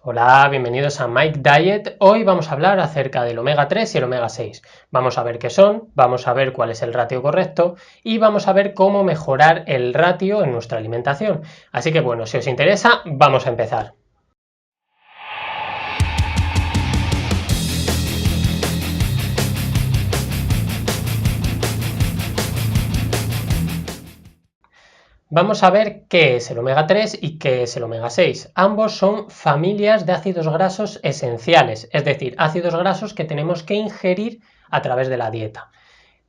Hola, bienvenidos a Mike Diet. Hoy vamos a hablar acerca del omega 3 y el omega 6. Vamos a ver qué son, vamos a ver cuál es el ratio correcto y vamos a ver cómo mejorar el ratio en nuestra alimentación. Así que bueno, si os interesa, vamos a empezar. Vamos a ver qué es el omega 3 y qué es el omega 6. Ambos son familias de ácidos grasos esenciales, es decir, ácidos grasos que tenemos que ingerir a través de la dieta.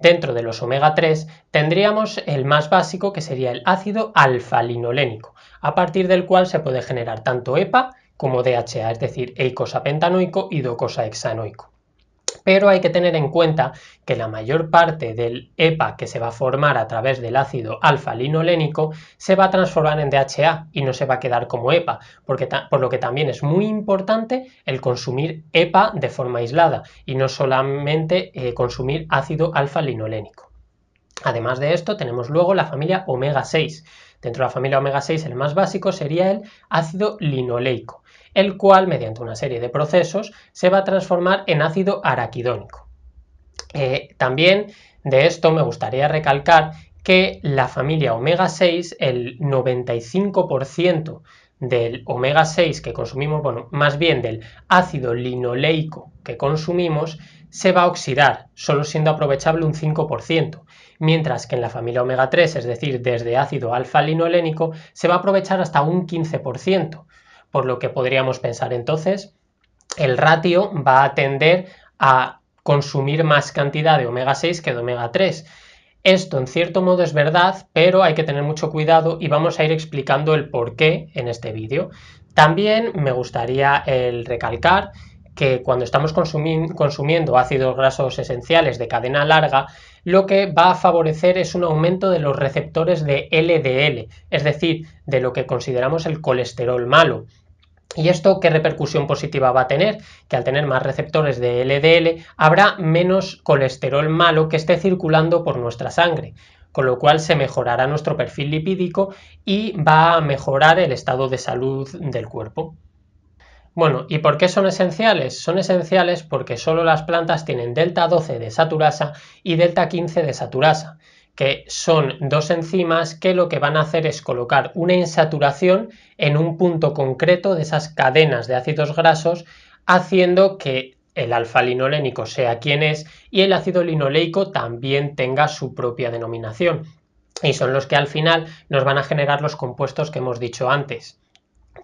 Dentro de los omega 3 tendríamos el más básico, que sería el ácido alfa-linolénico, a partir del cual se puede generar tanto EPA como DHA, es decir, eicosapentanoico y docosahexanoico. Pero hay que tener en cuenta que la mayor parte del EPA que se va a formar a través del ácido alfa-linolénico se va a transformar en DHA y no se va a quedar como EPA, por lo que también es muy importante el consumir EPA de forma aislada y no solamente consumir ácido alfa-linolénico. Además de esto, tenemos luego la familia omega 6. Dentro de la familia omega 6, el más básico sería el ácido linoleico, el cual, mediante una serie de procesos, se va a transformar en ácido araquidónico. También de esto me gustaría recalcar que la familia omega 6, el 95% del omega 6 que consumimos, bueno, más bien del ácido linoleico que consumimos, se va a oxidar, solo siendo aprovechable un 5%, mientras que en la familia omega 3, es decir, desde ácido alfa-linolénico, se va a aprovechar hasta un 15%, por lo que podríamos pensar entonces, el ratio va a tender a consumir más cantidad de omega 6 que de omega 3. Esto en cierto modo es verdad, pero hay que tener mucho cuidado y vamos a ir explicando el por qué en este vídeo. También me gustaría recalcar que cuando estamos consumiendo ácidos grasos esenciales de cadena larga, lo que va a favorecer es un aumento de los receptores de LDL, es decir, de lo que consideramos el colesterol malo. ¿Y esto qué repercusión positiva va a tener? Que al tener más receptores de LDL habrá menos colesterol malo que esté circulando por nuestra sangre, con lo cual se mejorará nuestro perfil lipídico y va a mejorar el estado de salud del cuerpo. Bueno, ¿y por qué son esenciales? Son esenciales porque solo las plantas tienen delta 12 de saturasa y delta 15 de saturasa, que son dos enzimas que lo que van a hacer es colocar una insaturación en un punto concreto de esas cadenas de ácidos grasos, haciendo que el alfa-linolénico sea quien es y el ácido linoleico también tenga su propia denominación. Y son los que al final nos van a generar los compuestos que hemos dicho antes.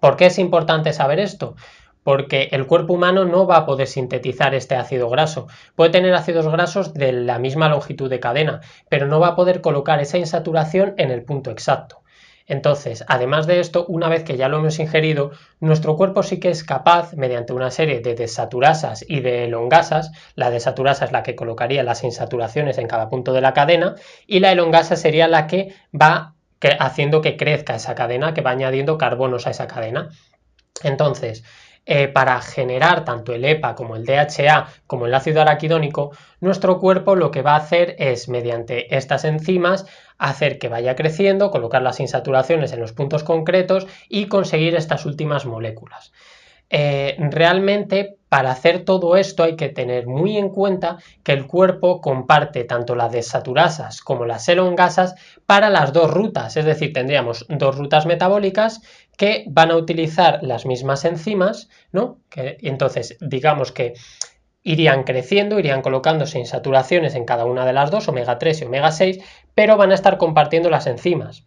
¿Por qué es importante saber esto? Porque el cuerpo humano no va a poder sintetizar este ácido graso. Puede tener ácidos grasos de la misma longitud de cadena, pero no va a poder colocar esa insaturación en el punto exacto. Entonces, además de esto, una vez que ya lo hemos ingerido, nuestro cuerpo sí que es capaz, mediante una serie de desaturasas y de elongasas, la desaturasa es la que colocaría las insaturaciones en cada punto de la cadena, y la elongasa sería la que va haciendo que crezca esa cadena, que va añadiendo carbonos a esa cadena. Entonces, para generar tanto el EPA como el DHA como el ácido araquidónico, nuestro cuerpo lo que va a hacer es, mediante estas enzimas, hacer que vaya creciendo, colocar las insaturaciones en los puntos concretos y conseguir estas últimas moléculas. Realmente para hacer todo esto hay que tener muy en cuenta que el cuerpo comparte tanto las desaturasas como las elongasas para las dos rutas, es decir, tendríamos dos rutas metabólicas que van a utilizar las mismas enzimas, ¿no? Entonces, digamos que irían creciendo, irían colocándose insaturaciones en cada una de las dos, omega 3 y omega 6, pero van a estar compartiendo las enzimas.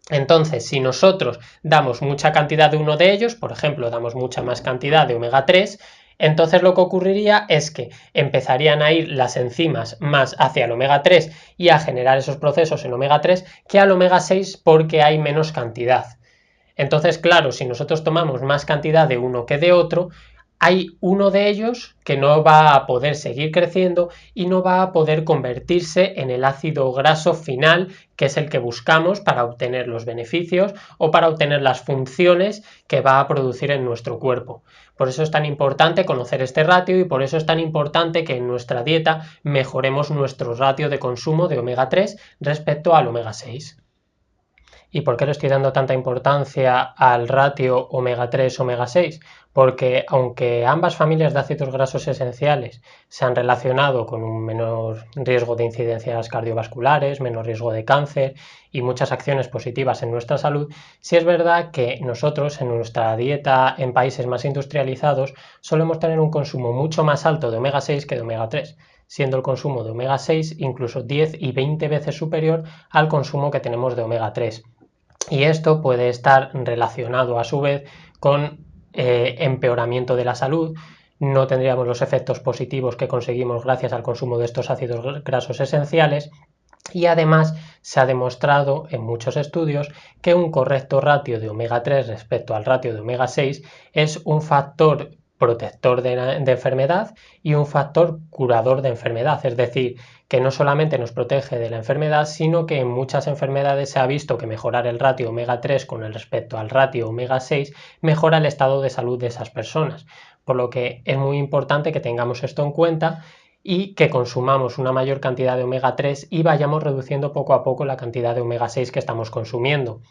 Entonces, si nosotros damos mucha cantidad de uno de ellos, por ejemplo, damos mucha más cantidad de omega 3, entonces lo que ocurriría es que empezarían a ir las enzimas más hacia el omega 3 y a generar esos procesos en omega 3 que al omega 6 porque hay menos cantidad. Entonces, claro, si nosotros tomamos más cantidad de uno que de otro, hay uno de ellos que no va a poder seguir creciendo y no va a poder convertirse en el ácido graso final, que es el que buscamos para obtener los beneficios o para obtener las funciones que va a producir en nuestro cuerpo. Por eso es tan importante conocer este ratio y por eso es tan importante que en nuestra dieta mejoremos nuestro ratio de consumo de omega 3 respecto al omega 6. ¿Y por qué le estoy dando tanta importancia al ratio omega 3, omega 6? Porque aunque ambas familias de ácidos grasos esenciales se han relacionado con un menor riesgo de incidencias cardiovasculares, menor riesgo de cáncer y muchas acciones positivas en nuestra salud, sí es verdad que nosotros en nuestra dieta en países más industrializados solemos tener un consumo mucho más alto de omega 6 que de omega 3, siendo el consumo de omega 6 incluso 10 y 20 veces superior al consumo que tenemos de omega 3. Y esto puede estar relacionado a su vez con empeoramiento de la salud. No tendríamos los efectos positivos que conseguimos gracias al consumo de estos ácidos grasos esenciales. Y además se ha demostrado en muchos estudios que un correcto ratio de omega 3 respecto al ratio de omega 6 es un factor protector de enfermedad y un factor curador de enfermedad, es decir, que no solamente nos protege de la enfermedad, sino que en muchas enfermedades se ha visto que mejorar el ratio omega 3 con el respecto al ratio omega 6 mejora el estado de salud de esas personas, por lo que es muy importante que tengamos esto en cuenta y que consumamos una mayor cantidad de omega 3 y vayamos reduciendo poco a poco la cantidad de omega 6 que estamos consumiendo.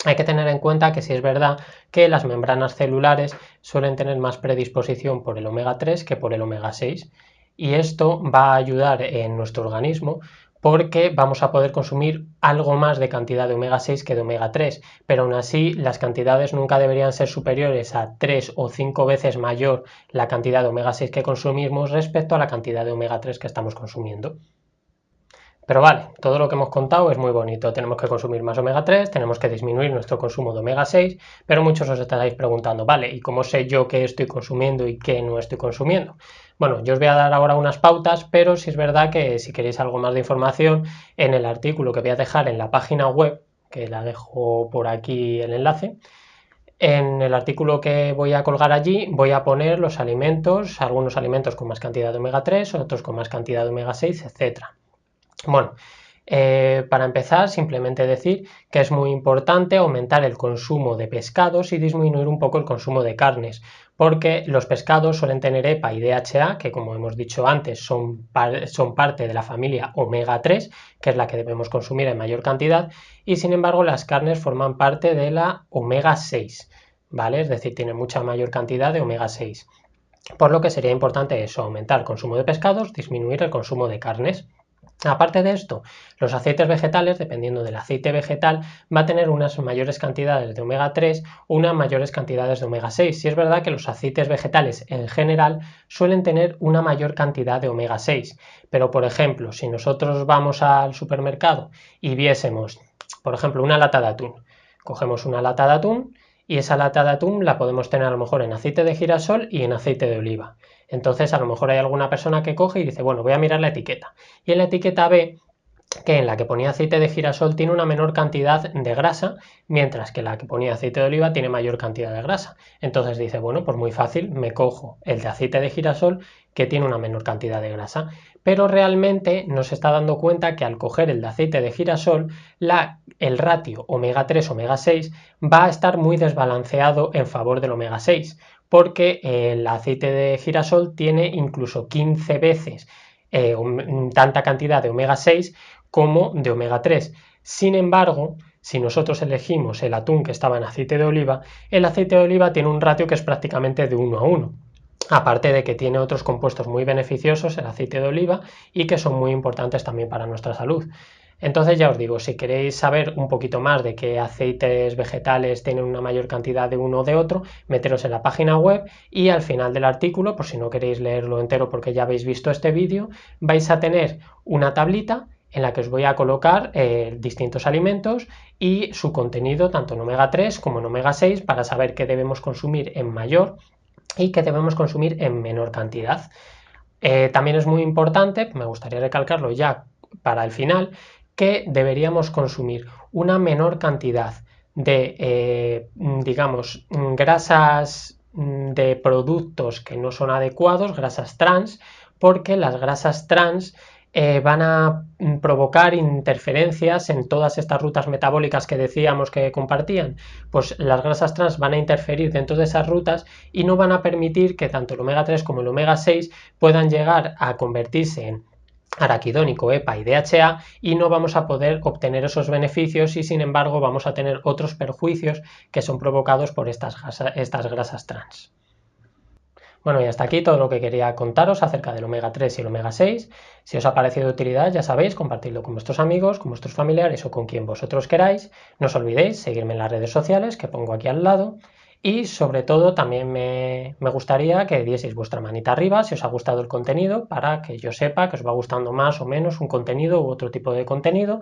Hay que tener en cuenta que sí es verdad que las membranas celulares suelen tener más predisposición por el omega 3 que por el omega 6 y esto va a ayudar en nuestro organismo porque vamos a poder consumir algo más de cantidad de omega 6 que de omega 3, pero aún así las cantidades nunca deberían ser superiores a 3 o 5 veces mayor la cantidad de omega 6 que consumimos respecto a la cantidad de omega 3 que estamos consumiendo. Pero vale, todo lo que hemos contado es muy bonito. Tenemos que consumir más omega 3, tenemos que disminuir nuestro consumo de omega 6, pero muchos os estaréis preguntando, vale, ¿y cómo sé yo qué estoy consumiendo y qué no estoy consumiendo? Bueno, yo os voy a dar ahora unas pautas, pero sí es verdad que si queréis algo más de información, en el artículo que voy a dejar en la página web, que la dejo por aquí el enlace, en el artículo que voy a colgar allí voy a poner los alimentos, algunos alimentos con más cantidad de omega 3, otros con más cantidad de omega 6, etcétera. Bueno, para empezar, simplemente decir que es muy importante aumentar el consumo de pescados y disminuir un poco el consumo de carnes, porque los pescados suelen tener EPA y DHA, que como hemos dicho antes son parte de la familia omega 3, que es la que debemos consumir en mayor cantidad, y sin embargo las carnes forman parte de la omega 6, ¿vale? Es decir, tienen mucha mayor cantidad de omega 6. Por lo que sería importante eso, aumentar el consumo de pescados, disminuir el consumo de carnes. Aparte de esto, los aceites vegetales, dependiendo del aceite vegetal, va a tener unas mayores cantidades de omega 3 o unas mayores cantidades de omega 6. Si es verdad que los aceites vegetales en general suelen tener una mayor cantidad de omega 6, pero por ejemplo, si nosotros vamos al supermercado y viésemos, por ejemplo, una lata de atún, cogemos una lata de atún y esa lata de atún la podemos tener a lo mejor en aceite de girasol y en aceite de oliva. Entonces a lo mejor hay alguna persona que coge y dice, bueno, voy a mirar la etiqueta. Y en la etiqueta ve que en la que ponía aceite de girasol tiene una menor cantidad de grasa, mientras que la que ponía aceite de oliva tiene mayor cantidad de grasa. Entonces dice, bueno, pues muy fácil, me cojo el de aceite de girasol que tiene una menor cantidad de grasa. Pero realmente nos está dando cuenta que al coger el de aceite de girasol, el ratio omega 3, omega 6 va a estar muy desbalanceado en favor del omega 6, porque el aceite de girasol tiene incluso 15 veces tanta cantidad de omega 6 como de omega 3. Sin embargo, si nosotros elegimos el atún que estaba en aceite de oliva, el aceite de oliva tiene un ratio que es prácticamente de 1 a 1. Aparte de que tiene otros compuestos muy beneficiosos, el aceite de oliva, y que son muy importantes también para nuestra salud. Entonces ya os digo, si queréis saber un poquito más de qué aceites vegetales tienen una mayor cantidad de uno o de otro, meteros en la página web y al final del artículo, por si no queréis leerlo entero porque ya habéis visto este vídeo, vais a tener una tablita en la que os voy a colocar distintos alimentos y su contenido tanto en omega 3 como en omega 6 para saber qué debemos consumir en mayor y qué debemos consumir en menor cantidad. También es muy importante, me gustaría recalcarlo ya para el final, que deberíamos consumir una menor cantidad de, digamos, grasas de productos que no son adecuados, grasas trans, porque las grasas trans van a provocar interferencias en todas estas rutas metabólicas que decíamos que compartían. Pues las grasas trans van a interferir dentro de esas rutas y no van a permitir que tanto el omega 3 como el omega 6 puedan llegar a convertirse en araquidónico, EPA y DHA, y no vamos a poder obtener esos beneficios y sin embargo vamos a tener otros perjuicios que son provocados por estas grasas trans. Bueno, y hasta aquí todo lo que quería contaros acerca del omega 3 y el omega 6. Si os ha parecido de utilidad, ya sabéis, compartidlo con vuestros amigos, con vuestros familiares o con quien vosotros queráis. No os olvidéis seguirme en las redes sociales que pongo aquí al lado. Y sobre todo también me gustaría que dieseis vuestra manita arriba si os ha gustado el contenido, para que yo sepa que os va gustando más o menos un contenido u otro tipo de contenido.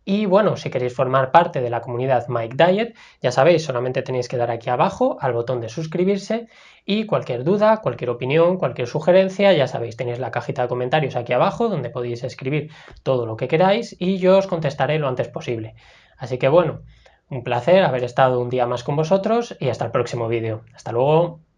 Y bueno, si queréis formar parte de la comunidad Mike Diet, ya sabéis, solamente tenéis que dar aquí abajo al botón de suscribirse, y cualquier duda, cualquier opinión, cualquier sugerencia, ya sabéis, tenéis la cajita de comentarios aquí abajo donde podéis escribir todo lo que queráis y yo os contestaré lo antes posible. Así que bueno, un placer haber estado un día más con vosotros y hasta el próximo vídeo. Hasta luego.